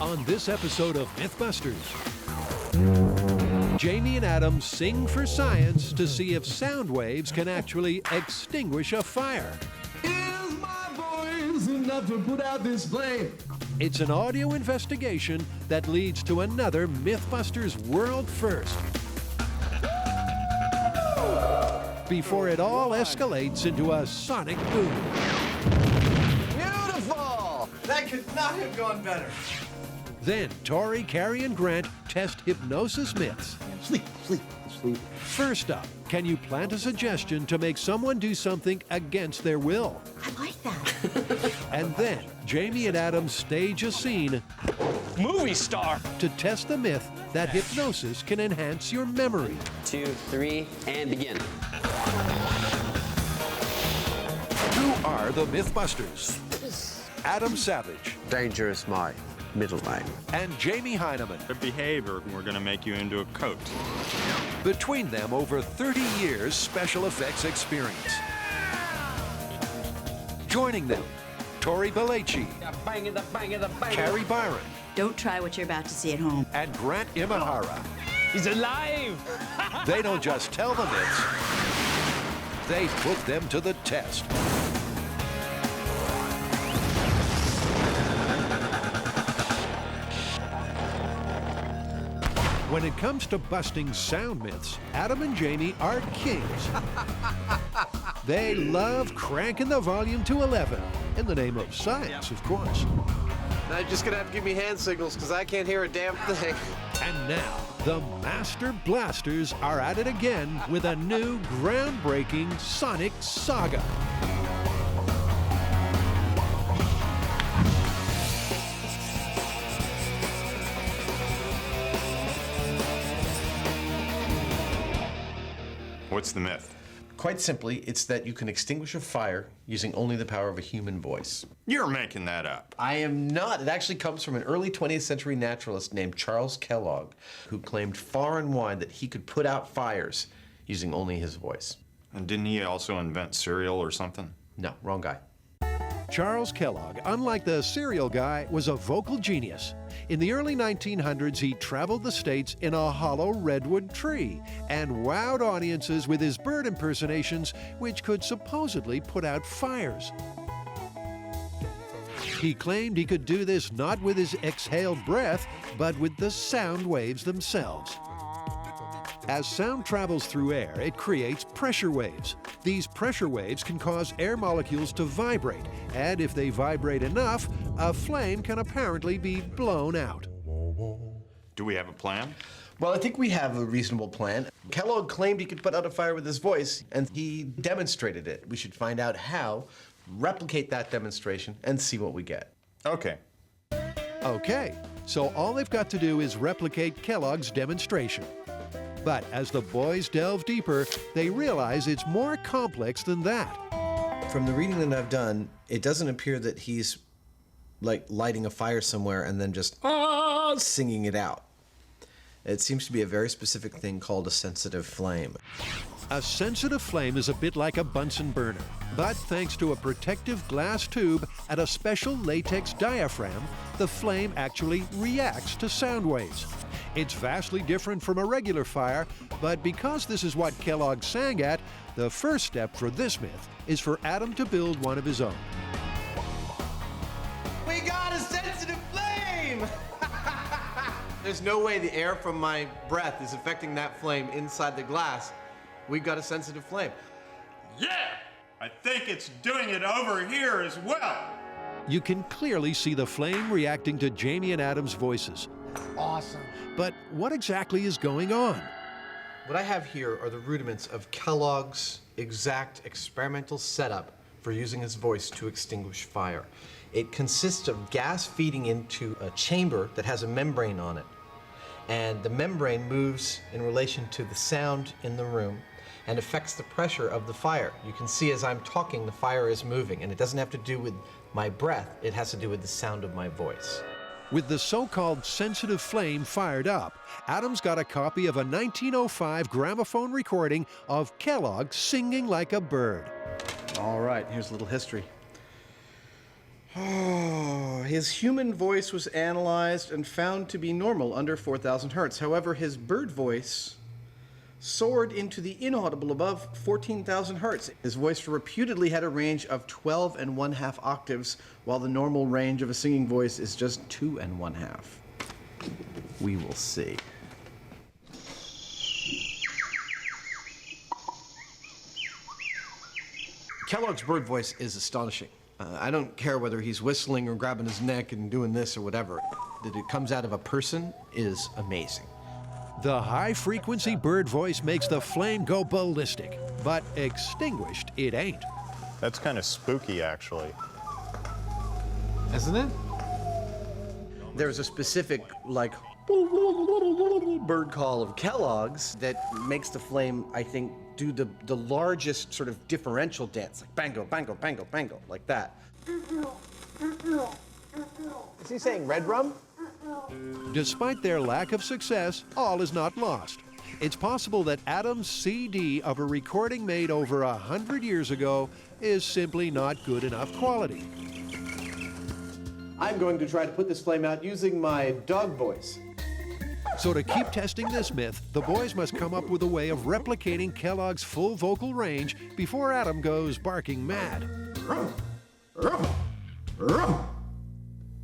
On this episode of MythBusters, Jamie and Adam sing for science to see if sound waves can actually extinguish a fire. Is my voice enough to put out this flame? It's an audio investigation that leads to another MythBusters world first. Before it all escalates into a sonic boom. Beautiful! That could not have gone better. Then Tori, Carrie, and Grant test hypnosis myths. Sleep. First up, can you plant a suggestion to make someone do something against their will? I like that. And then Jamie and Adam stage a scene Movie star! to test the myth that hypnosis can enhance your memory. 2, 3, and begin. Who are the MythBusters? Adam Savage Danger is my middle name. and Jamie Heineman. The behavior, we're going to make you into a coat. Between them, over 30 years special effects experience. Joining them, Tori Belleci, Carrie Byron, Don't try what you're about to see at home. and Grant Imahara. He's alive! They don't just tell the myths, they put them to the test. When it comes to busting sound myths, Adam and Jamie are kings. They love cranking the volume to 11, in the name of science, of course. Now you're just gonna have to give me hand signals because I can't hear a damn thing. And now, the Master Blasters are at it again with a new groundbreaking sonic saga. What's the myth? Quite simply, it's that you can extinguish a fire using only the power of a human voice. You're making that up. I am not. It actually comes from an early 20th century naturalist named Charles Kellogg, who claimed far and wide that he could put out fires using only his voice. And didn't he also invent cereal or something? No, wrong guy. Charles Kellogg, unlike the cereal guy, was a vocal genius. In the early 1900s, he traveled the states in a hollow redwood tree and wowed audiences with his bird impersonations, which could supposedly put out fires. He claimed he could do this not with his exhaled breath, but with the sound waves themselves. As sound travels through air, it creates pressure waves. These pressure waves can cause air molecules to vibrate, and if they vibrate enough, a flame can apparently be blown out. Do we have a plan? Well, I think we have a reasonable plan. Kellogg claimed he could put out a fire with his voice, and he demonstrated it. We should find out how, replicate that demonstration, and see what we get. Okay. Okay, so all they've got to do is replicate Kellogg's demonstration. But as the boys delve deeper, they realize it's more complex than that. From the reading that I've done, it doesn't appear that he's like lighting a fire somewhere and then just singing it out. It seems to be a very specific thing called a sensitive flame. A sensitive flame is a bit like a Bunsen burner, but thanks to a protective glass tube and a special latex diaphragm, the flame actually reacts to sound waves. It's vastly different from a regular fire, but because this is what Kellogg sang at, the first step for this myth is for Adam to build one of his own. We got a sensitive flame! There's no way the air from my breath is affecting that flame inside the glass. We got a sensitive flame. Yeah! I think it's doing it over here as well. You can clearly see the flame reacting to Jamie and Adam's voices. Awesome. But what exactly is going on? What I have here are the rudiments of Kellogg's exact experimental setup for using his voice to extinguish fire. It consists of gas feeding into a chamber that has a membrane on it. And the membrane moves in relation to the sound in the room and affects the pressure of the fire. You can see as I'm talking, the fire is moving, and it doesn't have to do with my breath, it has to do with the sound of my voice. With the so-called sensitive flame fired up, Adam's got a copy of a 1905 gramophone recording of Kellogg singing like a bird. All right, here's a little history. Oh, his human voice was analyzed and found to be normal under 4,000 hertz. However, his bird voice soared into the inaudible above 14,000 hertz. His voice reputedly had a range of 12½ octaves, while the normal range of a singing voice is just 2½ We will see. Kellogg's bird voice is astonishing. I don't care whether he's whistling or grabbing his neck and doing this or whatever. That it comes out of a person is amazing. The high-frequency bird voice makes the flame go ballistic, but extinguished it ain't. That's kind of spooky, actually. Isn't it? There's a specific, like, bird call of Kellogg's that makes the flame, I think, do the largest sort of differential dance, like bango, bango, bango, bango, like that. Is he saying red rum? Despite their lack of success, all is not lost. It's possible that Adam's CD of a recording made over 100 years ago is simply not good enough quality. I'm going to try to put this flame out using my dog voice. So to keep testing this myth, the boys must come up with a way of replicating Kellogg's full vocal range before Adam goes barking mad.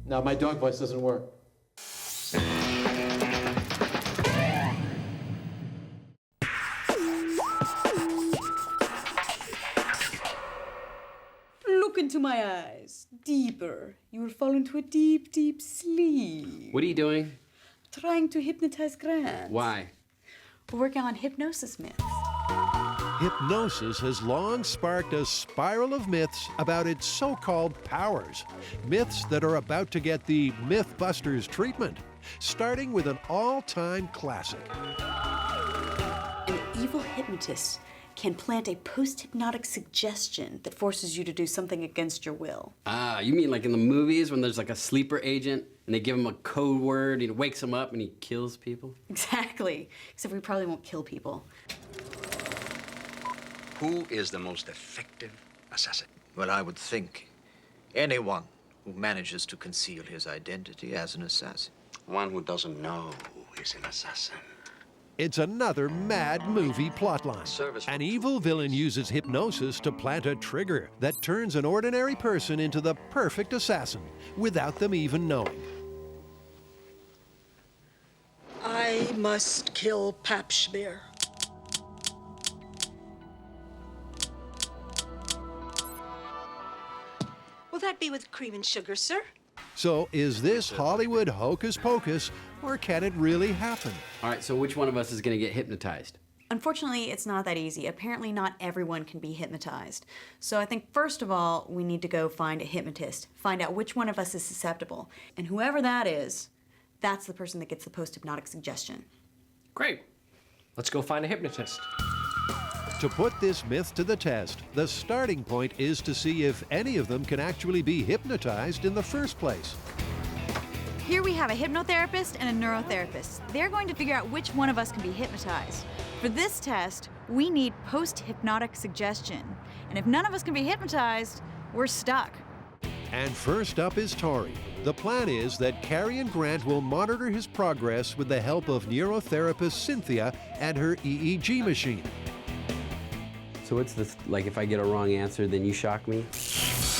No, my dog voice doesn't work. Look into my eyes. Deeper. You will fall into a deep, deep sleep. What are you doing? Trying to hypnotize Grant. Why? We're working on hypnosis myths. Hypnosis has long sparked a spiral of myths about its so-called powers. Myths that are about to get the MythBusters treatment, starting with an all-time classic. An evil hypnotist can plant a post-hypnotic suggestion that forces you to do something against your will. Ah, you mean like in the movies when there's like a sleeper agent and they give him a code word, he wakes him up and he kills people? Exactly. Except we probably won't kill people. Who is the most effective assassin? Well, I would think anyone who manages to conceal his identity as an assassin. One who doesn't know he's an assassin. It's another mad movie plotline. An evil villain uses hypnosis to plant a trigger that turns an ordinary person into the perfect assassin without them even knowing. I must kill Pap Schmier. Will that be with cream and sugar, sir? So is this Hollywood hocus pocus, or can it really happen? All right, so which one of us is going to get hypnotized? Unfortunately, it's not that easy. Apparently, not everyone can be hypnotized. So I think, first of all, we need to go find a hypnotist, find out which one of us is susceptible. And whoever that is, that's the person that gets the post-hypnotic suggestion. Great. Let's go find a hypnotist. To put this myth to the test, the starting point is to see if any of them can actually be hypnotized in the first place. Here we have a hypnotherapist and a neurotherapist. They're going to figure out which one of us can be hypnotized. For this test, we need post-hypnotic suggestion. And if none of us can be hypnotized, we're stuck. And first up is Tori. The plan is that Carrie and Grant will monitor his progress with the help of neurotherapist Cynthia and her EEG machine. So what's this, like if I get a wrong answer, then you shock me?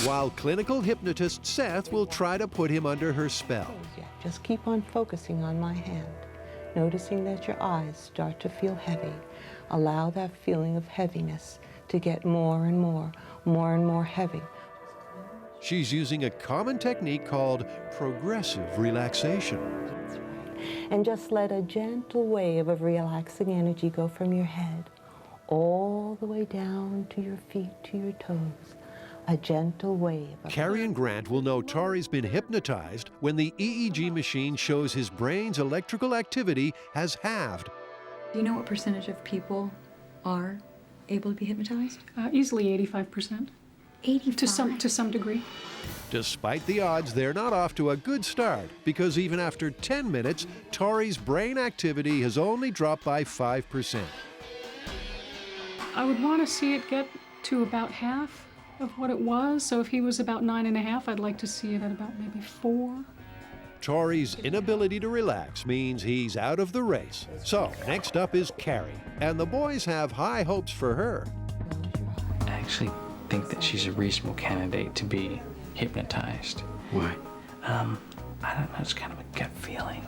While clinical hypnotist Seth will try to put him under her spell. Just keep on focusing on my hand, noticing that your eyes start to feel heavy. Allow that feeling of heaviness to get more and more heavy. She's using a common technique called progressive relaxation. That's right. And just let a gentle wave of relaxing energy go from your head all the way down to your feet, to your toes. A gentle wave. Carrie and Grant will know Tori's been hypnotized when the EEG machine shows his brain's electrical activity has halved. Do you know what percentage of people are able to be hypnotized? Easily 85%. 85? To some degree. Despite the odds, they're not off to a good start because even after 10 minutes, Tori's brain activity has only dropped by 5%. I would want to see it get to about half. of what it was. So if he was about 9.5, I'd like to see it at about maybe 4. Tori's inability to relax means he's out of the race. So next up is Carrie, and the boys have high hopes for her. I actually think that she's a reasonable candidate to be hypnotized. Why? I don't know, it's kind of a gut feeling.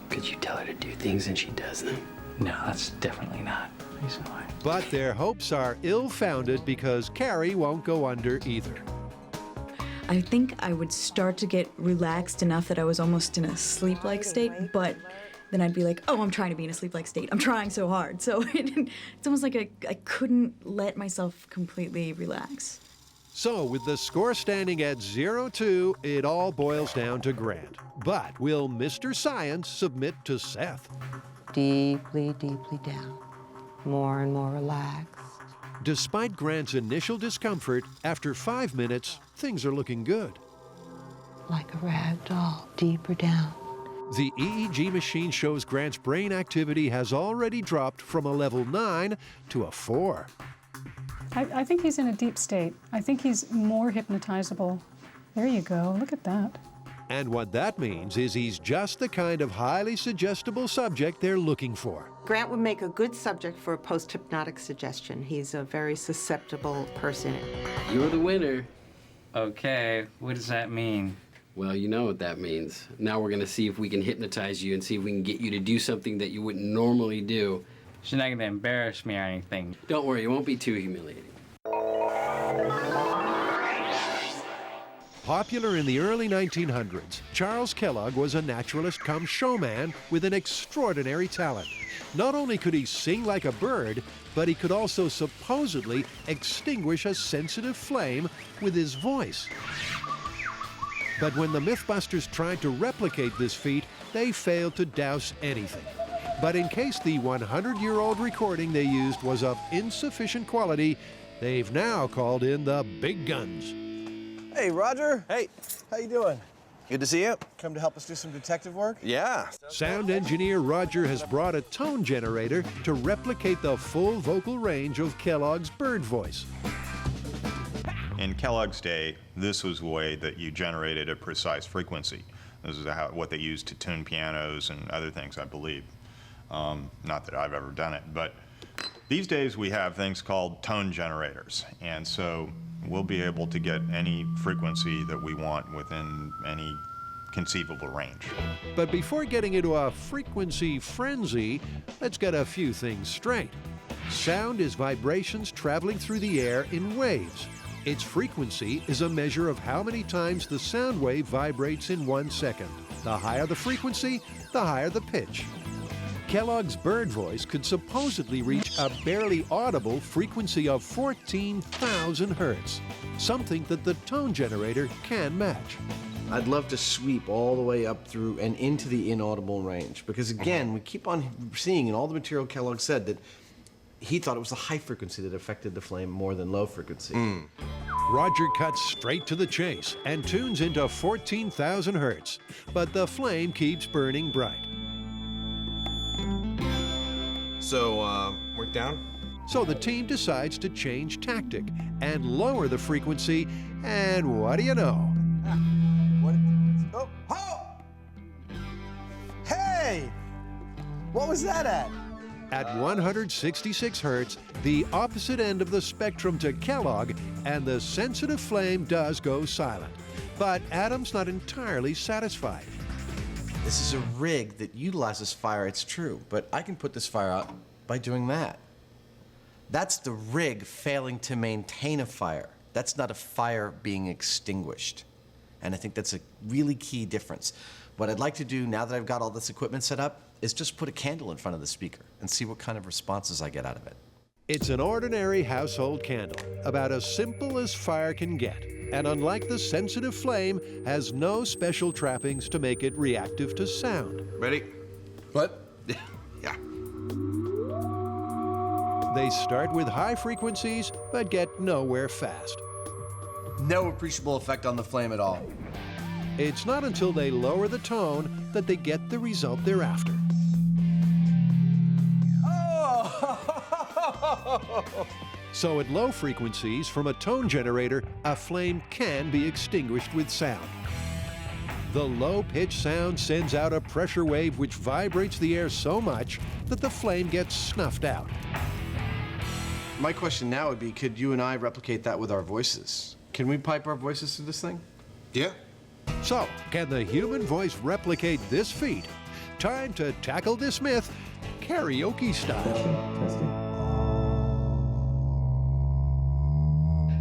Could you tell her to do things and she does them? No, that's definitely not the reason why. But their hopes are ill-founded because Carrie won't go under either. I think I would start to get relaxed enough that I was almost in a sleep-like state, but then I'd be like, oh, I'm trying to be in a sleep-like state. I'm trying so hard. So it's almost like I couldn't let myself completely relax. So with the score standing at 0-2, it all boils down to Grant. But will Mr. Science submit to Seth? Deeply, deeply down. More and more relaxed. Despite Grant's initial discomfort, after 5 minutes, things are looking good. Like a rag doll, deeper down. The EEG machine shows Grant's brain activity has already dropped from a level 9 to a 4. I think he's in a deep state. I think he's more hypnotizable. There you go. Look at that. And what that means is he's just the kind of highly suggestible subject they're looking for. Grant would make a good subject for a post-hypnotic suggestion. He's a very susceptible person. You're the winner. Okay, what does that mean? Well, you know what that means. Now we're gonna see if we can hypnotize you and see if we can get you to do something that you wouldn't normally do. She's not gonna embarrass me or anything. Don't worry, it won't be too humiliating. Popular in the early 1900s, Charles Kellogg was a naturalist come showman with an extraordinary talent. Not only could he sing like a bird, but he could also supposedly extinguish a sensitive flame with his voice. But when the MythBusters tried to replicate this feat, they failed to douse anything. But in case the 100-year-old recording they used was of insufficient quality, they've now called in the big guns. Hey, Roger. Hey. How you doing? Good to see you. Come to help us do some detective work? Yeah. Sound engineer Roger has brought a tone generator to replicate the full vocal range of Kellogg's bird voice. In Kellogg's day, this was the way that you generated a precise frequency. This is what they used to tune pianos and other things, I believe. Not that I've ever done it, but these days we have things called tone generators, and so we'll be able to get any frequency that we want within any conceivable range. But before getting into a frequency frenzy, let's get a few things straight. Sound is vibrations traveling through the air in waves. Its frequency is a measure of how many times the sound wave vibrates in 1 second. The higher the frequency, the higher the pitch. Kellogg's bird voice could supposedly reach a barely audible frequency of 14,000 hertz, something that the tone generator can match. I'd love to sweep all the way up through and into the inaudible range, because again, we keep on seeing in all the material Kellogg said that he thought it was the high frequency that affected the flame more than low frequency. Roger cuts straight to the chase and tunes into 14,000 hertz, but the flame keeps burning bright. So, we're down? So the team decides to change tactic and lower the frequency, and what do you know? Hey! What was that at? At 166 hertz, the opposite end of the spectrum to Kellogg, and the sensitive flame does go silent. But Adam's not entirely satisfied. This is a rig that utilizes fire, it's true, but I can put this fire out by doing that. That's the rig failing to maintain a fire. That's not a fire being extinguished. And I think that's a really key difference. What I'd like to do now that I've got all this equipment set up is just put a candle in front of the speaker and see what kind of responses I get out of it. It's an ordinary household candle, about as simple as fire can get, and unlike the sensitive flame, has no special trappings to make it reactive to sound. Ready? What? Yeah. They start with high frequencies, but get nowhere fast. No appreciable effect on the flame at all. It's not until they lower the tone that they get the result they're after. So at low frequencies from a tone generator, a flame can be extinguished with sound. The low-pitched sound sends out a pressure wave which vibrates the air so much that the flame gets snuffed out. My question now would be, could you and I replicate that with our voices? Can we pipe our voices through this thing? Yeah. So, can the human voice replicate this feat? Time to tackle this myth karaoke style.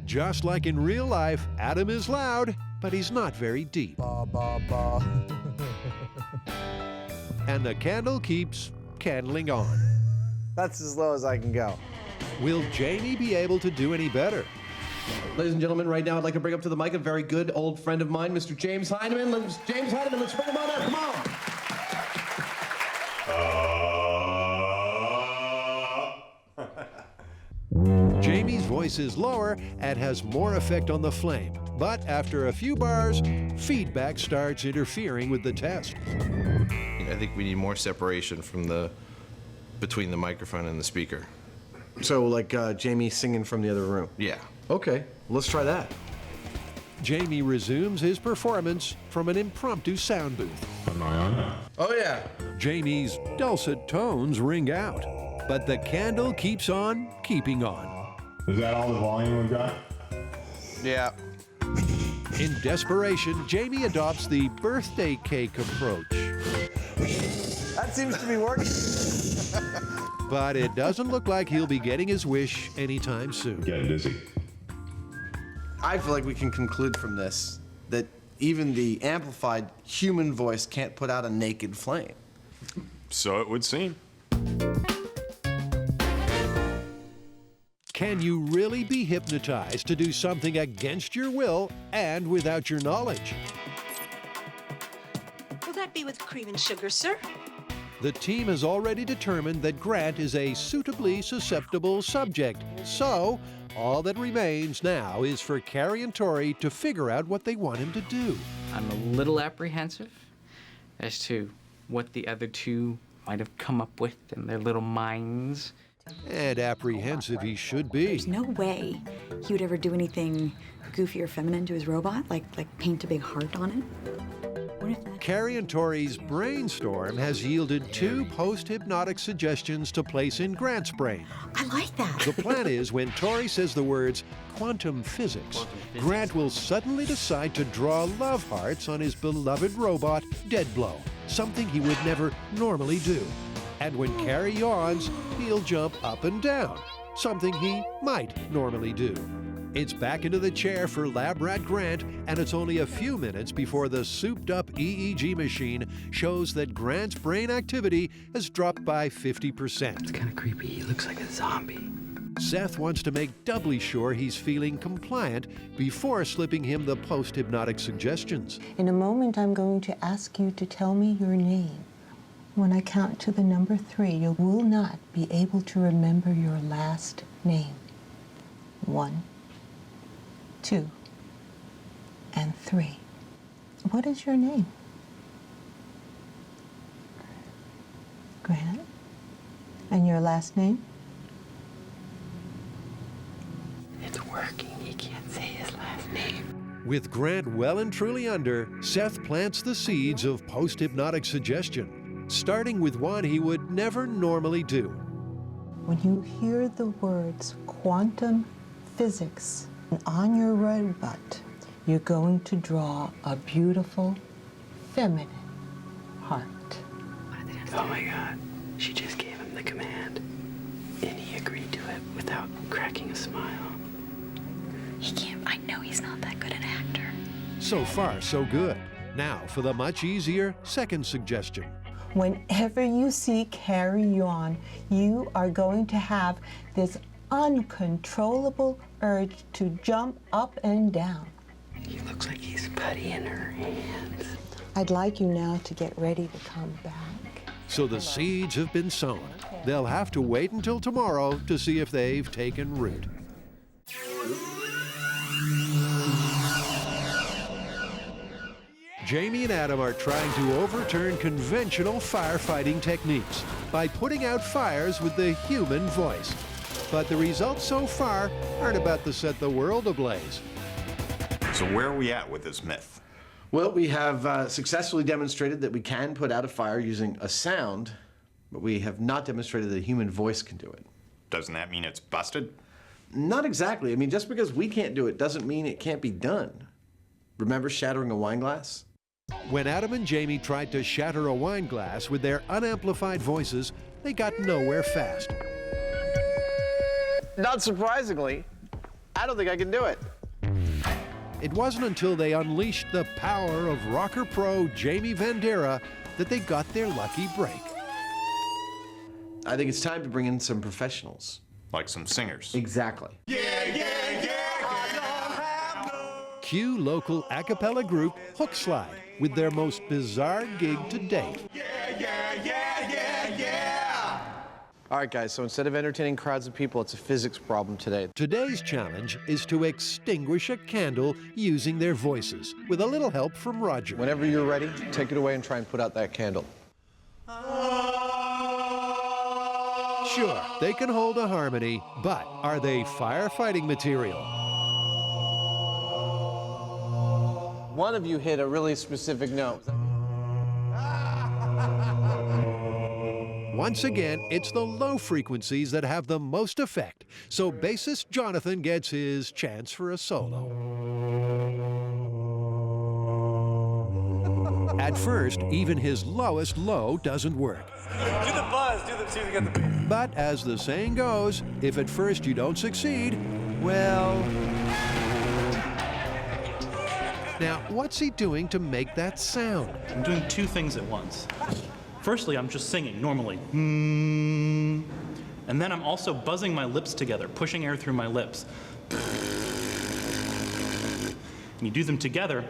Just like in real life, Adam is loud, but he's not very deep. And the candle keeps candling on. That's as low as I can go. Will Jamie be able to do any better? Ladies and gentlemen, right now I'd like to bring up to the mic a very good old friend of mine, Mr. James Heineman. Let's bring him on up, come on! Jamie's voice is lower and has more effect on the flame. But after a few bars, feedback starts interfering with the test. I think we need more separation from between the microphone and the speaker. So like Jamie singing from the other room? Yeah. Okay, let's try that. Jamie resumes his performance from an impromptu sound booth. Am I on? Oh yeah. Jamie's dulcet tones ring out, but the candle keeps on keeping on. Is that all the volume we've got? Yeah. In desperation, Jamie adopts the birthday cake approach. That seems to be working. But it doesn't look like he'll be getting his wish anytime soon. Getting dizzy. I feel like we can conclude from this that even the amplified human voice can't put out a naked flame. So it would seem. Can you really be hypnotized to do something against your will and without your knowledge? Will that be with cream and sugar, sir? The team has already determined that Grant is a suitably susceptible subject. So, all that remains now is for Carrie and Tori to figure out what they want him to do. I'm a little apprehensive as to what the other two might have come up with in their little minds. And apprehensive he should be. There's no way he would ever do anything goofy or feminine to his robot, like paint a big heart on it. What if that... Carrie and Tori's brainstorm has yielded 2 post-hypnotic suggestions to place in Grant's brain. I like that. The plan is when Tori says the words quantum physics, Grant will suddenly decide to draw love hearts on his beloved robot, Deadblow, something he would never normally do. And when Carrie yawns, he'll jump up and down, something he might normally do. It's back into the chair for Lab Rat Grant, and it's only a few minutes before the souped-up EEG machine shows that Grant's brain activity has dropped by 50%. It's kind of creepy. He looks like a zombie. Seth wants to make doubly sure he's feeling compliant before slipping him the post-hypnotic suggestions. In a moment, I'm going to ask you to tell me your name. When I count to the number 3, you will not be able to remember your last name. 1, 2, and 3. What is your name? Grant? And your last name? It's working. He can't say his last name. With Grant well and truly under, Seth plants the seeds of post-hypnotic suggestion, starting with one he would never normally do. When you hear the words quantum physics on your robot, you're going to draw a beautiful, feminine heart. Oh my God. She just gave him the command, and he agreed to it without cracking a smile. He can't. I know he's not that good an actor. So far, so good. Now for the much easier second suggestion. Whenever you see Carrie yawn, you are going to have this uncontrollable urge to jump up and down. He looks like he's putty in her hands. I'd like you now to get ready to come back. So the seeds have been sown. They'll have to wait until tomorrow to see if they've taken root. Jamie and Adam are trying to overturn conventional firefighting techniques by putting out fires with the human voice. But the results so far aren't about to set the world ablaze. So where are we at with this myth? Well, we have successfully demonstrated that we can put out a fire using a sound, but we have not demonstrated that a human voice can do it. Doesn't that mean it's busted? Not exactly. I mean, just because we can't do it doesn't mean it can't be done. Remember shattering a wine glass? When Adam and Jamie tried to shatter a wine glass with their unamplified voices, they got nowhere fast. Not surprisingly, I don't think I can do it. It wasn't until they unleashed the power of rocker pro Jamie Vandera that they got their lucky break. I think it's time to bring in some professionals. Like some singers. Exactly. Cue local a cappella group Hookslide with their most bizarre gig to date. All right, guys, so instead of entertaining crowds of people, it's a physics problem today. Today's challenge is to extinguish a candle using their voices, with a little help from Roger. Whenever you're ready, take it away and try and put out that candle. Sure, they can hold a harmony, but are they firefighting material? One of you hit a really specific note. Once again, it's the low frequencies that have the most effect, so bassist Jonathan gets his chance for a solo. At first, even his lowest low doesn't work. Do the buzz, see if you get the beat. But as the saying goes, if at first you don't succeed, well... Now, what's he doing to make that sound? I'm doing two things at once. Firstly, I'm just singing normally. And then I'm also buzzing my lips together, pushing air through my lips. And you do them together.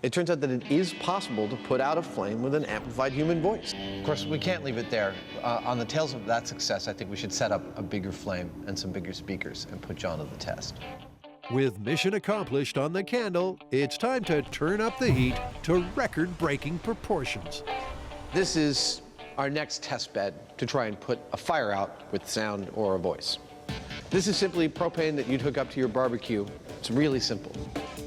It turns out that it is possible to put out a flame with an amplified human voice. Of course, we can't leave it there. On the tails of that success, I think we should set up a bigger flame and some bigger speakers and put John to the test. With mission accomplished on the candle, it's time to turn up the heat to record-breaking proportions. This is our next test bed to try and put a fire out with sound or a voice. This is simply propane that you'd hook up to your barbecue. It's really simple.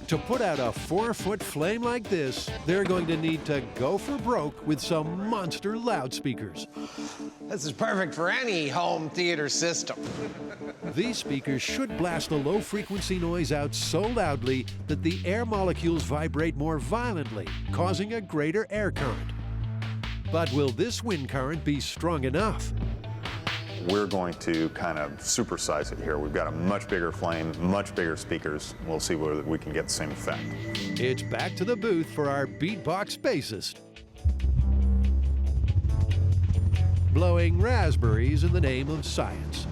To put out a 4-foot flame like this, they're going to need to go for broke with some monster loudspeakers. This is perfect for any home theater system. These speakers should blast the low-frequency noise out so loudly that the air molecules vibrate more violently, causing a greater air current. But will this wind current be strong enough? We're going to kind of supersize it here. We've got a much bigger flame, much bigger speakers. We'll see whether we can get the same effect. It's back to the booth for our beatbox bassist. Blowing raspberries in the name of science.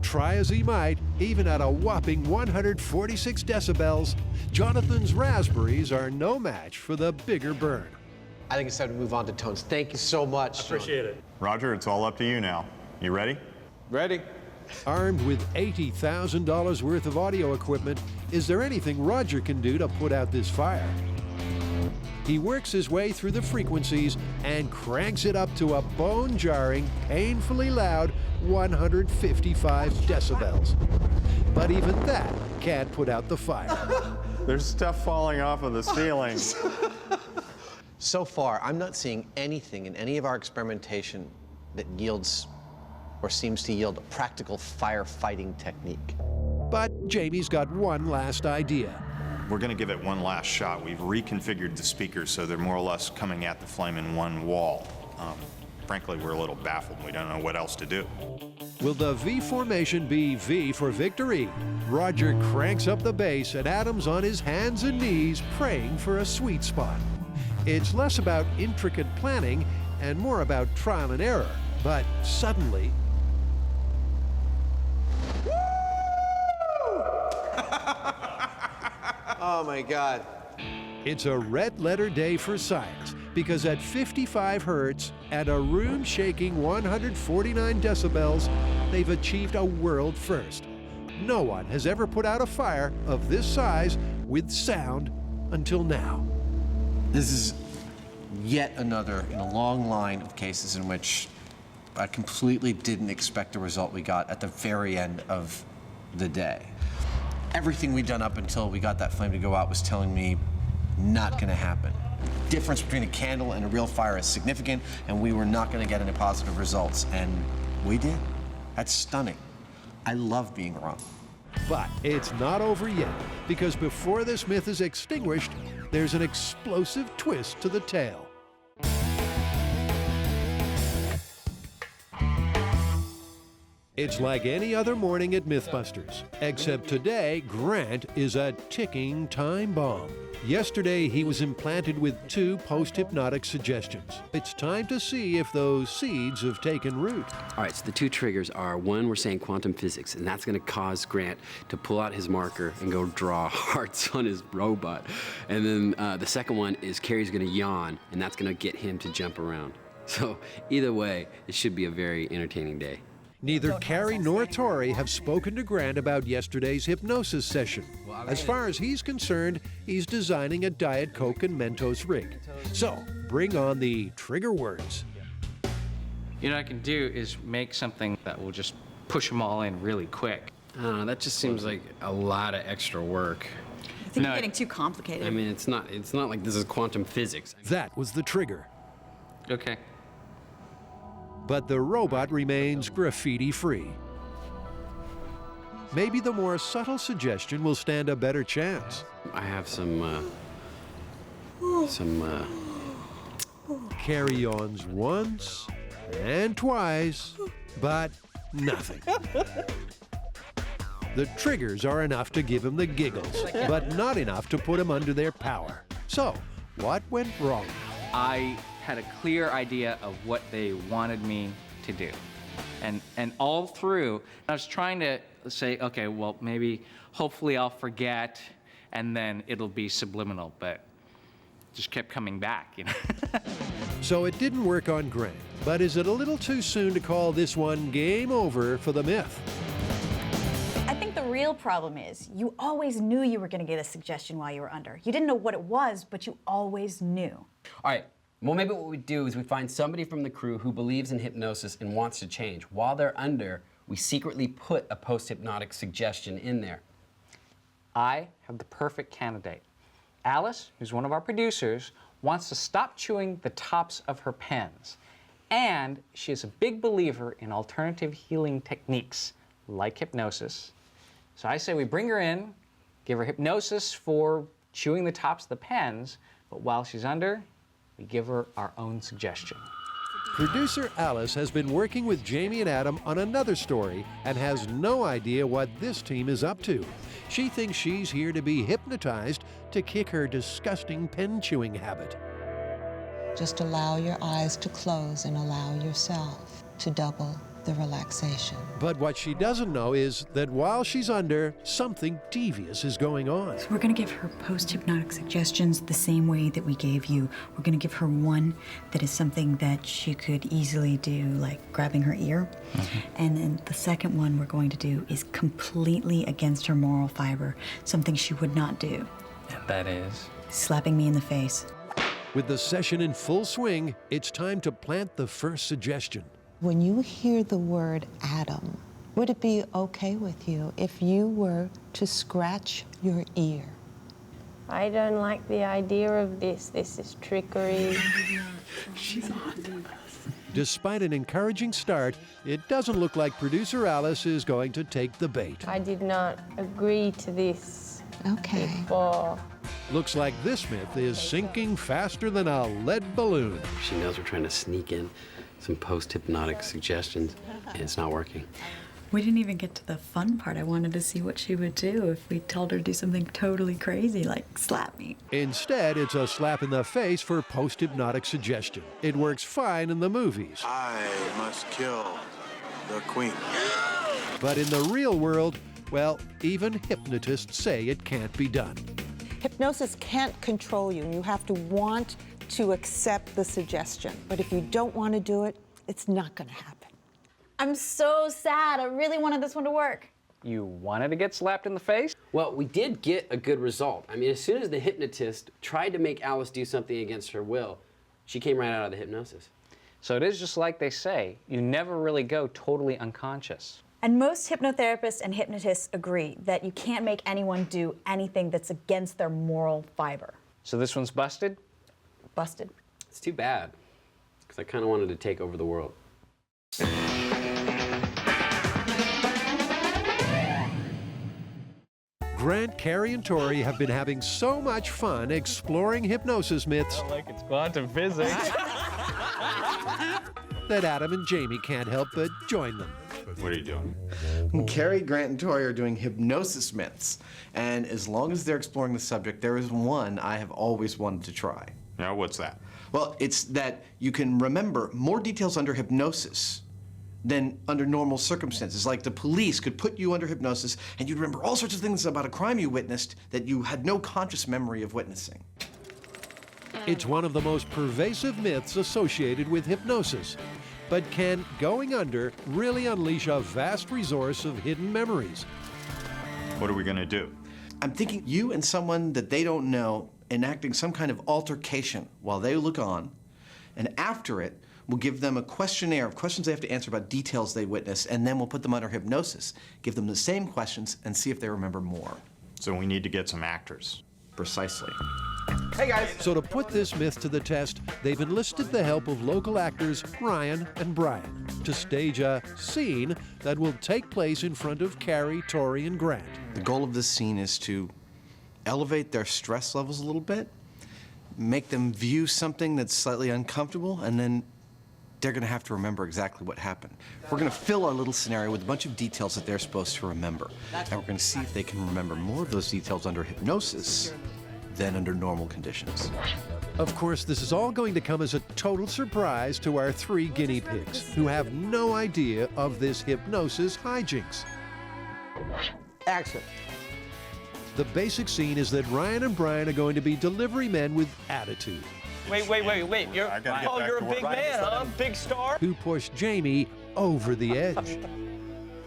Try as he might, even at a whopping 146 decibels, Jonathan's raspberries are no match for the bigger burn. I think it's time to move on to tones. Thank you so much. Appreciate it. Roger, it's all up to you now. You ready? Ready. Armed with $80,000 worth of audio equipment, is there anything Roger can do to put out this fire? He works his way through the frequencies and cranks it up to a bone-jarring, painfully loud 155 decibels. But even that can't put out the fire. There's stuff falling off of the ceiling. So far, I'm not seeing anything in any of our experimentation that yields or seems to yield a practical firefighting technique. But Jamie's got one last idea. We're going to give it one last shot. We've reconfigured the speakers so they're more or less coming at the flame in one wall. Frankly, we're a little baffled. We don't know what else to do. Will the V formation be V for victory? Roger cranks up the bass and Adam's on his hands and knees praying for a sweet spot. It's less about intricate planning and more about trial and error. But suddenly... Oh my God. It's a red-letter day for science, because at 55 hertz and a room-shaking 149 decibels, they've achieved a world first. No one has ever put out a fire of this size with sound until now. This is yet another in a long line of cases in which I completely didn't expect the result we got at the very end of the day. Everything we'd done up until we got that flame to go out was telling me not going to happen. Difference between a candle and a real fire is significant, and we were not going to get any positive results, and we did. That's stunning. I love being wrong. But it's not over yet, because before this myth is extinguished, there's an explosive twist to the tale. It's like any other morning at MythBusters, except today Grant is a ticking time bomb. Yesterday he was implanted with 2 post-hypnotic suggestions. It's time to see if those seeds have taken root. All right, so the 2 triggers are, one, we're saying quantum physics, and that's gonna cause Grant to pull out his marker and go draw hearts on his robot. And then the second one is Carrie's gonna yawn, and that's gonna get him to jump around. So either way, it should be a very entertaining day. Neither Carrie nor Tori have spoken to Grant about yesterday's hypnosis session. As far as he's concerned, he's designing a Diet Coke and Mentos rig. So, bring on the trigger words. You know what I can do is make something that will just push them all in really quick. I don't know, that just seems like a lot of extra work. I think you're getting too complicated. I mean, it's not like this is quantum physics. That was the trigger. Okay. But the robot remains graffiti-free. Maybe the more subtle suggestion will stand a better chance. I have some carry-ons once and twice, but nothing. The triggers are enough to give him the giggles, but not enough to put him under their power. So, what went wrong? I had a clear idea of what they wanted me to do. And all through, I was trying to say, okay, well, maybe, hopefully I'll forget, and then it'll be subliminal, but it just kept coming back, you know? So it didn't work on Grant, but is it a little too soon to call this one game over for the myth? I think the real problem is you always knew you were going to get a suggestion while you were under. You didn't know what it was, but you always knew. All right. Well, maybe what we do is we find somebody from the crew who believes in hypnosis and wants to change. While they're under, we secretly put a post-hypnotic suggestion in there. I have the perfect candidate. Alice, who's one of our producers, wants to stop chewing the tops of her pens. And she is a big believer in alternative healing techniques, like hypnosis. So I say we bring her in, give her hypnosis for chewing the tops of the pens, but while she's under, we give her our own suggestion. Producer Alice has been working with Jamie and Adam on another story and has no idea what this team is up to. She thinks she's here to be hypnotized to kick her disgusting pen-chewing habit. Just allow your eyes to close and allow yourself to double the relaxation. But what she doesn't know is that while she's under, something devious is going on. So we're going to give her post-hypnotic suggestions the same way that we gave you. We're going to give her one that is something that she could easily do, like grabbing her ear. And then the second one we're going to do is completely against her moral fiber, something she would not do. And that is? Slapping me in the face. With the session in full swing, it's time to plant the first suggestion. When you hear the word Adam, would it be okay with you if you were to scratch your ear? I don't like the idea of this. This is trickery. She's on. Despite an encouraging start, it doesn't look like producer Alice is going to take the bait. I did not agree to this before. Looks like this myth is sinking faster than a lead balloon. She knows we're trying to sneak in some post-hypnotic suggestions, and it's not working. We didn't even get to the fun part. I wanted to see what she would do if we told her to do something totally crazy, like slap me. Instead, it's a slap in the face for post-hypnotic suggestion. It works fine in the movies. I must kill the queen. But in the real world, well, even hypnotists say it can't be done. Hypnosis can't control you. You have to want to accept the suggestion. But if you don't want to do it, it's not going to happen. I'm so sad. I really wanted this one to work. You wanted to get slapped in the face? Well, we did get a good result. I mean, as soon as the hypnotist tried to make Alice do something against her will, She came right out of the hypnosis. So it is just like they say, you never really go totally unconscious. And most hypnotherapists and hypnotists agree that you can't make anyone do anything that's against their moral fiber. So this one's busted? Busted. It's too bad, because I kind of wanted to take over the world. Grant, Carrie, and Tori have been having so much fun exploring hypnosis myths Like it's quantum physics. that Adam and Jamie can't help but join them. What are you doing? Carrie, Grant, and Tori are doing hypnosis myths. And as long as they're exploring the subject, there is one I have always wanted to try. Now, what's that? Well, it's that you can remember more details under hypnosis than under normal circumstances. Like the police could put you under hypnosis and you'd remember all sorts of things about a crime you witnessed that you had no conscious memory of witnessing. It's one of the most pervasive myths associated with hypnosis. But can going under really unleash a vast resource of hidden memories? What are we going to do? I'm thinking you and someone that they don't know enacting some kind of altercation while they look on, and after it, we'll give them a questionnaire of questions they have to answer about details they witnessed, and then we'll put them under hypnosis, give them the same questions, and see if they remember more. So we need to get some actors. Precisely. Hey, guys. So to put this myth to the test, they've enlisted the help of local actors Ryan and Brian to stage a scene that will take place in front of Carrie, Tori, and Grant. The goal of this scene is to elevate their stress levels a little bit, make them view something that's slightly uncomfortable, and then they're going to have to remember exactly what happened. We're going to fill our little scenario with a bunch of details that they're supposed to remember. And we're going to see if they can remember more of those details under hypnosis than under normal conditions. Of course, this is all going to come as a total surprise to our 3 guinea pigs, who have no idea of this hypnosis hijinks. Action. The basic scene is that Ryan and Brian are going to be delivery men with attitude, Wait. You're a big man, huh? Big star? who push Jamie over the edge.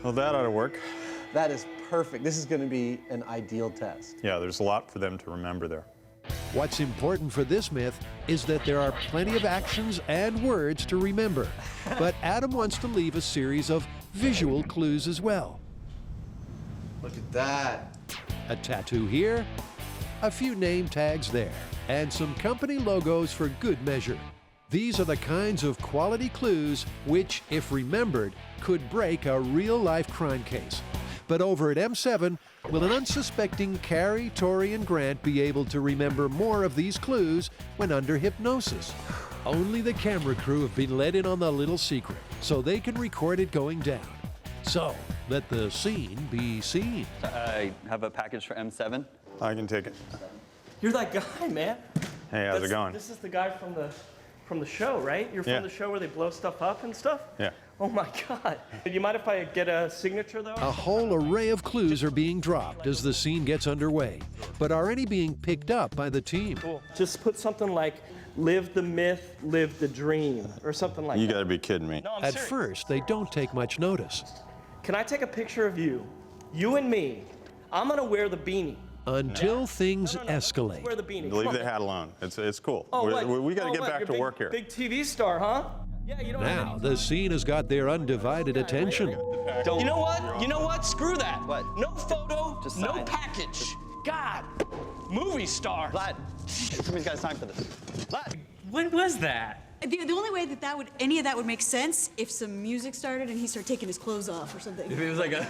Well, that ought to work. That is perfect. This is going to be an ideal test. Yeah, there's a lot for them to remember there. What's important for this myth is that there are plenty of actions and words to remember, but Adam wants to leave a series of visual clues as well. Look at that. A tattoo here, a few name tags there, and some company logos for good measure. These are the kinds of quality clues which, if remembered, could break a real-life crime case. But over at M7, will an unsuspecting Carrie, Tori, and Grant be able to remember more of these clues when under hypnosis? Only the camera crew have been let in on the little secret, so they can record it going down. So, let the scene be seen. I have a package for M7. I can take it. You're that guy, man. Hey, how's it going? This is the guy from the show, right? You're from the show where they blow stuff up and stuff? Yeah. Oh my God. You mind if I get a signature though? A whole array of clues are being dropped as the scene gets underway, but are any being picked up by the team? Cool. Just put something like, live the myth, live the dream, or something like that. You gotta be kidding me. No, I'm At serious. first, they don't take much notice. Can I take a picture of you and me? I'm gonna wear the beanie. Until things escalate. Wear the beanie. Leave the hat alone. It's cool. Oh, what? We gotta Oh, get what? back You're to work here. Big TV star, huh? Yeah, you don't Now, the scene has got their undivided attention. You know what? You know what? Screw that. What? No photo, Just no sign. package. God, movie star. Vlad, somebody's got time for this. Vlad. When was that? The only way that any of that would make sense if some music started and he started taking his clothes off or something. If it was like a...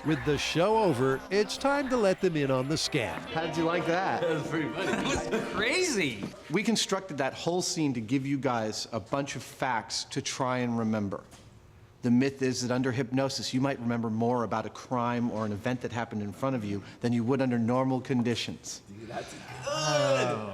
With the show over, it's time to let them in on the scam. How did you like that? That was pretty funny. It was crazy. We constructed that whole scene to give you guys a bunch of facts to try and remember. The myth is that under hypnosis, you might remember more about a crime or an event that happened in front of you than you would under normal conditions. That's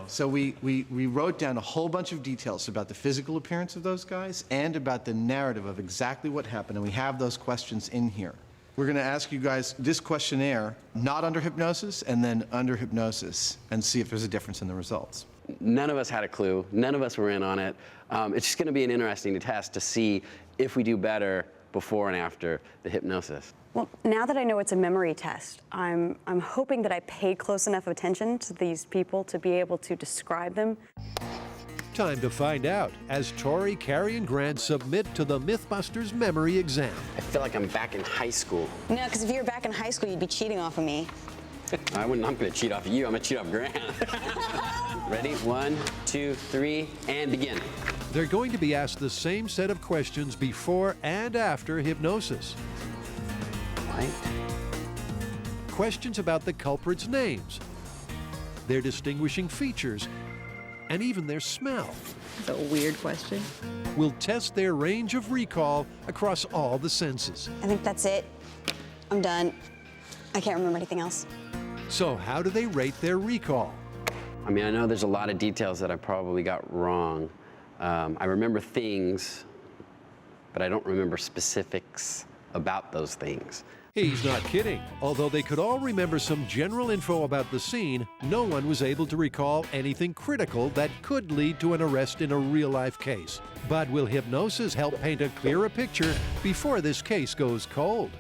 So we wrote down a whole bunch of details about the physical appearance of those guys and about the narrative of exactly what happened, and we have those questions in here. We're going to ask you guys this questionnaire, not under hypnosis, and then under hypnosis, and see if there's a difference in the results. None of us had a clue. None of us were in on it. It's just going to be an interesting test to see if we do better before and after the hypnosis. Well, now that I know it's a memory test, I'm hoping that I paid close enough attention to these people to be able to describe them. Time to find out as Tori, Carrie, and Grant submit to the MythBusters memory exam. I feel like I'm back in high school. No, because if you were back in high school, you'd be cheating off of me. I'm going to cheat off of you. I'm going to cheat off Grant. Ready? 1, 2, 3, and begin. They're going to be asked the same set of questions before and after hypnosis. Right. Questions about the culprits' names, their distinguishing features, and even their smell. That's a weird question. We'll test their range of recall across all the senses. I think that's it. I'm done. I can't remember anything else. So how do they rate their recall? I mean, I know there's a lot of details that I probably got wrong. I remember things, but I don't remember specifics about those things. He's not kidding. Although they could all remember some general info about the scene, no one was able to recall anything critical that could lead to an arrest in a real-life case. But will hypnosis help paint a clearer picture before this case goes cold?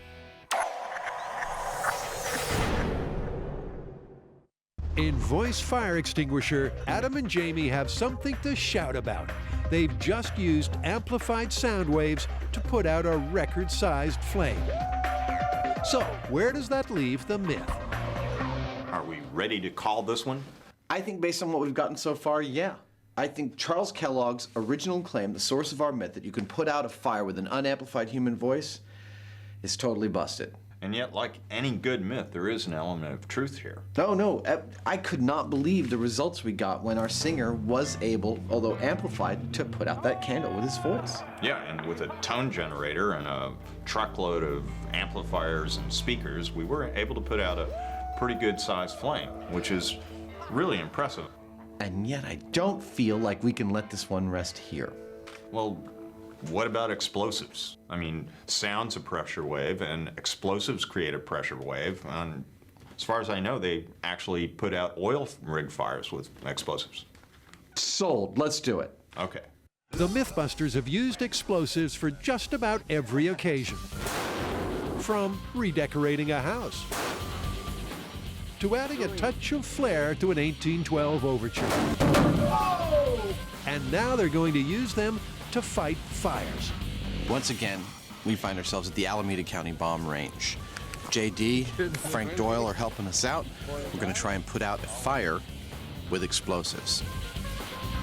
In Voice Fire Extinguisher, Adam and Jamie have something to shout about. They've just used amplified sound waves to put out a record-sized flame. So, where does that leave the myth? Are we ready to call this one? I think based on what we've gotten so far, yeah. I think Charles Kellogg's original claim, the source of our myth, that you can put out a fire with an unamplified human voice, is totally busted. And yet, like any good myth, there is an element of truth here. No, I could not believe the results we got when our singer was able, although amplified, to put out that candle with his voice. Yeah, and with a tone generator and a truckload of amplifiers and speakers, we were able to put out a pretty good-sized flame, which is really impressive. And yet I don't feel like we can let this one rest here. Well, what about explosives? I mean, sound's a pressure wave, and explosives create a pressure wave. And as far as I know, they actually put out oil rig fires with explosives. Sold. Let's do it. Okay. The MythBusters have used explosives for just about every occasion. From redecorating a house to adding a touch of flair to an 1812 overture. And now they're going to use them to fight fires. Once again, we find ourselves at the Alameda County Bomb Range. JD, Frank Doyle are helping us out. We're going to try and put out a fire with explosives.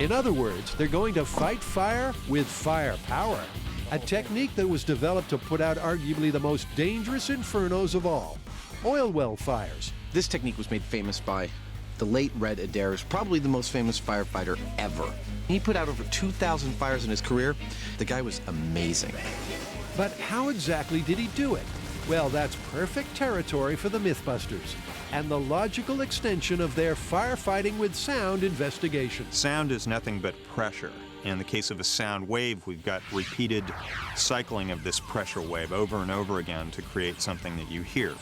In other words, they're going to fight fire with firepower, a technique that was developed to put out arguably the most dangerous infernos of all, oil well fires. This technique was made famous by the late Red Adair, probably the most famous firefighter ever. He put out over 2,000 fires in his career. The guy was amazing. But how exactly did he do it? Well, that's perfect territory for the MythBusters and the logical extension of their firefighting with sound investigation. Sound is nothing but pressure. In the case of a sound wave, we've got repeated cycling of this pressure wave over and over again to create something that you hear.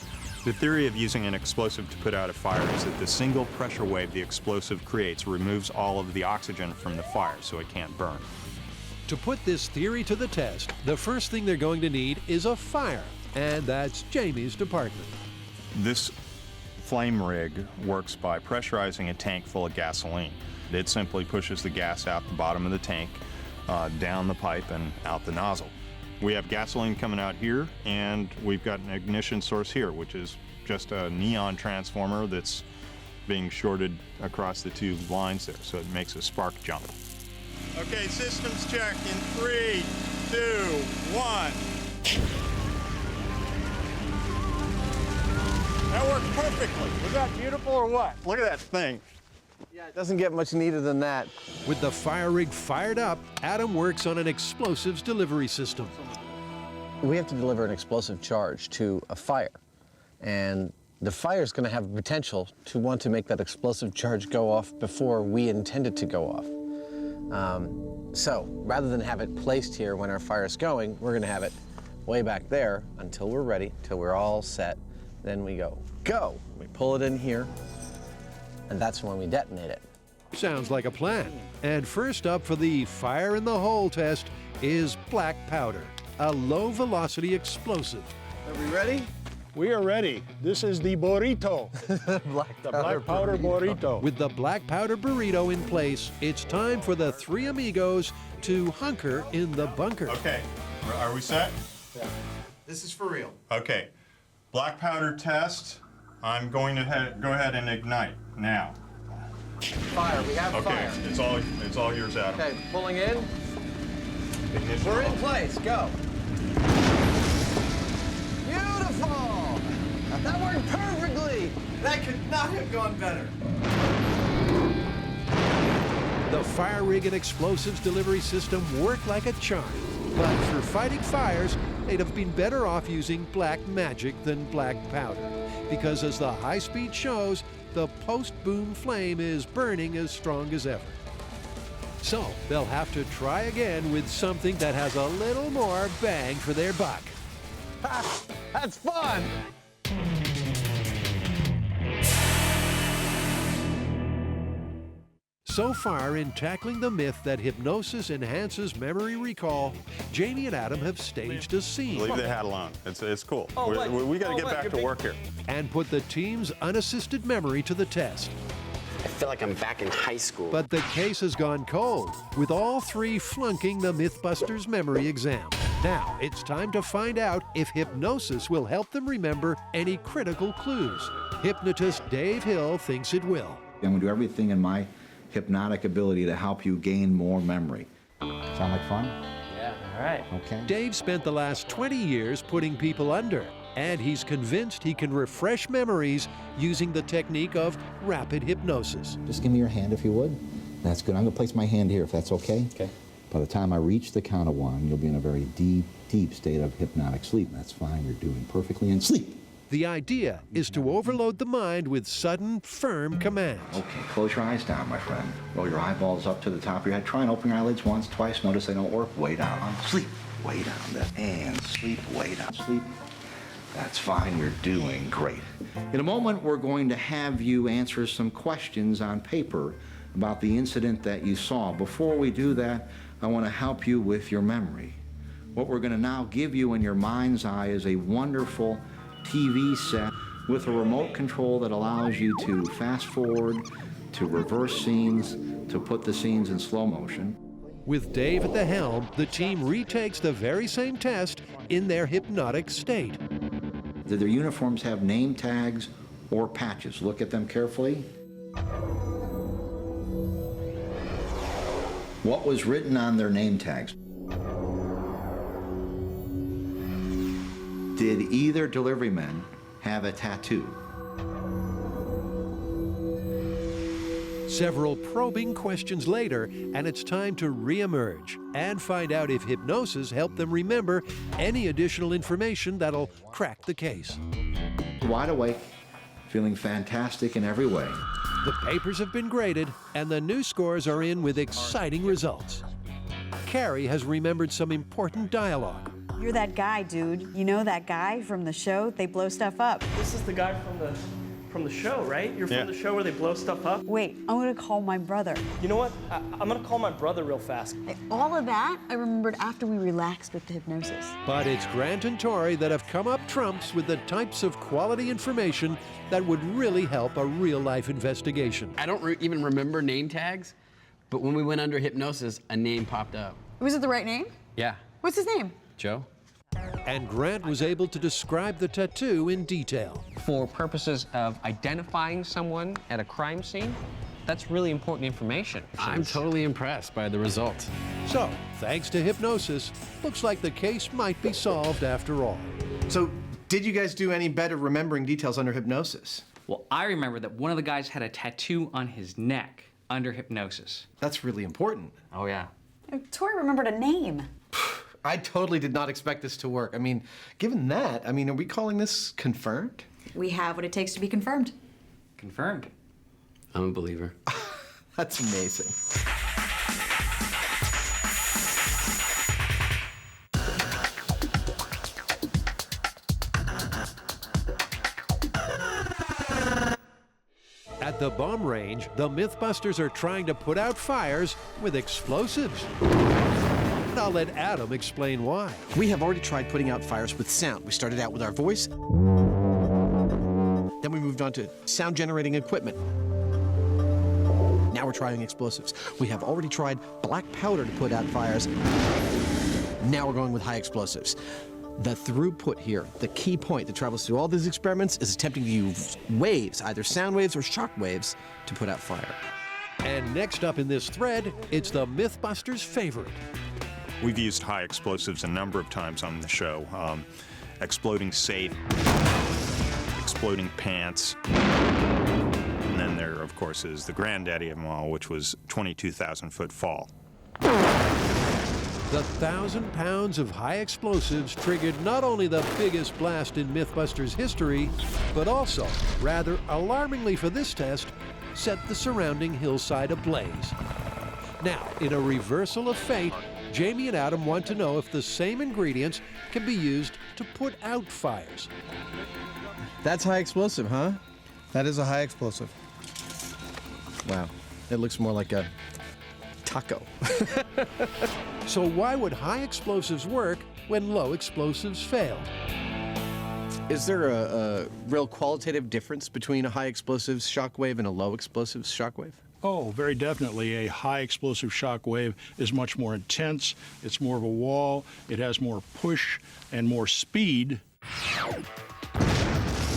The theory of using an explosive to put out a fire is that the single pressure wave the explosive creates removes all of the oxygen from the fire so it can't burn. To put this theory to the test, the first thing they're going to need is a fire, and that's Jamie's department. This flame rig works by pressurizing a tank full of gasoline. It simply pushes the gas out the bottom of the tank, down the pipe and out the nozzle. We have gasoline coming out here, and we've got an ignition source here, which is just a neon transformer that's being shorted across the two lines there, so it makes a spark jump. Okay, systems check in 3, 2, 1. That worked perfectly. Was that beautiful or what? Look at that thing. Yeah, it doesn't get much neater than that. With the fire rig fired up, Adam works on an explosives delivery system. We have to deliver an explosive charge to a fire, and the fire is going to have a potential to want to make that explosive charge go off before we intend it to go off. So rather than have it placed here when our fire is going, we're going to have it way back there until we're ready, till we're all set. Then we go. We pull it in here, and that's when we detonate it. Sounds like a plan. And first up for the fire in the hole test is black powder. a low-velocity explosive. Are we ready? We are ready. This is the burrito. The black powder burrito. With the black powder burrito in place, it's time for the three amigos to hunker in the bunker. Okay, are we set? Yeah. This is for real. Okay, black powder test. I'm going to go ahead and ignite now. Fire, we have fire. Okay, it's all yours, Adam. Okay, pulling in. Ignition. We're in place, go. Beautiful! That worked perfectly! That could not have gone better. The fire rig and explosives delivery system worked like a charm. But for fighting fires, they'd have been better off using black magic than black powder. Because as the high speed shows, the post-boom flame is burning as strong as ever. So they'll have to try again with something that has a little more bang for their buck. Ha! That's fun! So far in tackling the myth that hypnosis enhances memory recall, Janie and Adam have staged a scene. Leave the hat alone. It's cool. We got to get back to work here. And put the team's unassisted memory to the test. I feel like I'm back in high school. But the case has gone cold, with all three flunking the MythBusters memory exam. Now, it's time to find out if hypnosis will help them remember any critical clues. Hypnotist Dave Hill thinks it will. I'm going to do everything in my hypnotic ability to help you gain more memory. Sound like fun? Yeah, all right. Okay. Dave spent the last 20 years putting people under, and he's convinced he can refresh memories using the technique of rapid hypnosis. Just give me your hand if you would. That's good. I'm going to place my hand here if that's okay. Okay. By the time I reach the count of 1, you'll be in a very deep, deep state of hypnotic sleep. That's fine. You're doing perfectly in sleep. The idea is to overload the mind with sudden, firm commands. Okay, close your eyes down, my friend. Roll your eyeballs up to the top of your head. Try and open your eyelids once, twice. Notice they don't work. Way down. Sleep. Way down. And sleep. Way down. Sleep. That's fine. You're doing great. In a moment, we're going to have you answer some questions on paper about the incident that you saw. Before we do that, I want to help you with your memory. What we're going to now give you in your mind's eye is a wonderful TV set with a remote control that allows you to fast forward, to reverse scenes, to put the scenes in slow motion. With Dave at the helm, the team retakes the very same test in their hypnotic state. Do their uniforms have name tags or patches? Look at them carefully. What was written on their name tags? Did either delivery man have a tattoo? Several probing questions later, and it's time to re-emerge and find out if hypnosis helped them remember any additional information that'll crack the case. Wide awake, feeling fantastic in every way. The papers have been graded, and the new scores are in with exciting results. Carrie has remembered some important dialogue. You're that guy, dude. You know that guy from the show? They blow stuff up. This is the guy from the show, right? You're from the show where they blow stuff up? Wait, I'm gonna call my brother. You know what? I'm gonna call my brother real fast. All of that I remembered after we relaxed with the hypnosis. But it's Grant and Tori that have come up trumps with the types of quality information that would really help a real-life investigation. I don't even remember name tags, but when we went under hypnosis, a name popped up. Was it the right name? Yeah. What's his name? Joe? And Grant was able to describe the tattoo in detail. For purposes of identifying someone at a crime scene, that's really important information. I'm totally impressed by the results. So, thanks to hypnosis, looks like the case might be solved after all. So, did you guys do any better remembering details under hypnosis? Well, I remember that one of the guys had a tattoo on his neck under hypnosis. That's really important. Oh, yeah. Tori remembered a name. I totally did not expect this to work. I mean, given that, are we calling this confirmed? We have what it takes to be confirmed. Confirmed. I'm a believer. That's amazing. At the bomb range, the MythBusters are trying to put out fires with explosives. A I'll let Adam explain why. We have already tried putting out fires with sound. We started out with our voice, then we moved on to sound generating equipment. Now we're trying explosives. We have already tried black powder to put out fires. Now we're going with high explosives. The throughput here, the key point that travels through all these experiments, is attempting to use waves, either sound waves or shock waves, to put out fire. And next up in this thread, it's the MythBusters' favorite. We've used high explosives a number of times on the show. Exploding safe, exploding pants. And then there, of course, is the granddaddy of them all, which was 22,000-foot fall. The 1,000 pounds of high explosives triggered not only the biggest blast in MythBusters history, but also, rather alarmingly for this test, set the surrounding hillside ablaze. Now, in a reversal of fate, Jamie and Adam want to know if the same ingredients can be used to put out fires. That's high explosive, huh? That is a high explosive. Wow. It looks more like a taco. So why would high explosives work when low explosives fail? Is there a real qualitative difference between a high explosives shockwave and a low explosives shockwave? Oh, very definitely. A high explosive shock wave is much more intense. It's more of a wall. It has more push and more speed.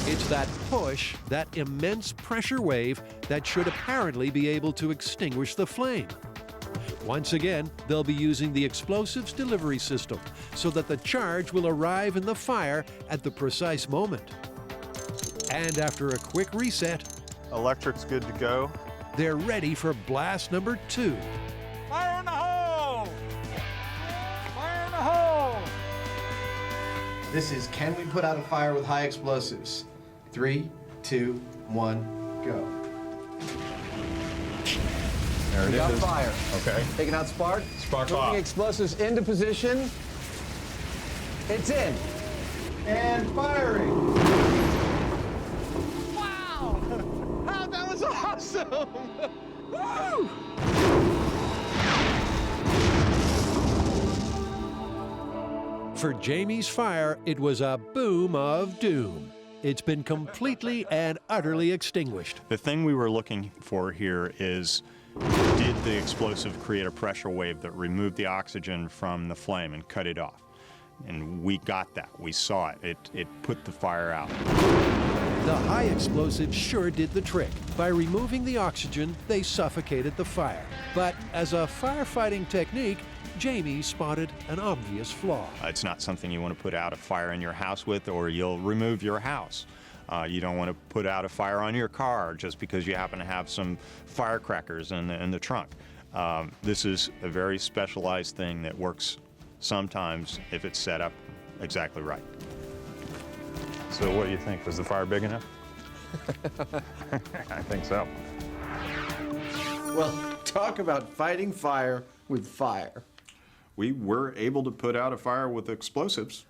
It's that push, that immense pressure wave, that should apparently be able to extinguish the flame. Once again, they'll be using the explosives delivery system so that the charge will arrive in the fire at the precise moment. And after a quick reset, electric's good to go. They're ready for blast number 2. Fire in the hole! Fire in the hole! This is Can We Put Out a Fire with High Explosives? 3, 2, 1, go. There We it got is. fire. Okay. Taking out spark. Spark Moving off. explosives into position. It's in. And firing. Wow! Oh, that was awesome! Woo! For Jamie's fire, it was a boom of doom. It's been completely and utterly extinguished. The thing we were looking for here is, did the explosive create a pressure wave that removed the oxygen from the flame and cut it off? And we got that. We saw it. It put the fire out. The high explosives sure did the trick. By removing the oxygen, they suffocated the fire. But as a firefighting technique, Jamie spotted an obvious flaw. It's not something you want to put out a fire in your house with, or you'll remove your house. You don't want to put out a fire on your car just because you happen to have some firecrackers in the trunk. This is a very specialized thing that works sometimes if it's set up exactly right. So what do you think? Was the fire big enough? I think so. Well, talk about fighting fire with fire. We were able to put out a fire with explosives.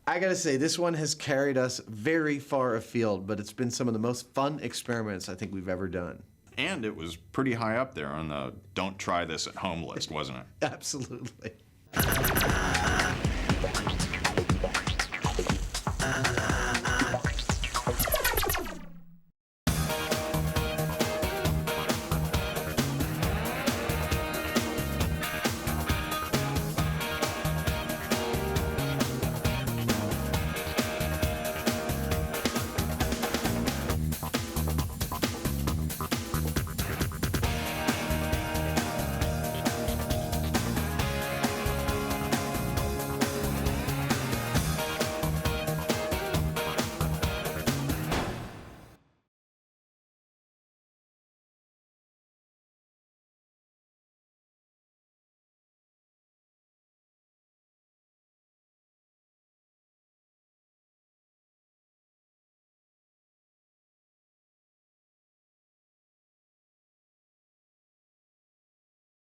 I gotta say, this one has carried us very far afield, but it's been some of the most fun experiments I think we've ever done. And it was pretty high up there on the don't try this at home list, wasn't it? Absolutely.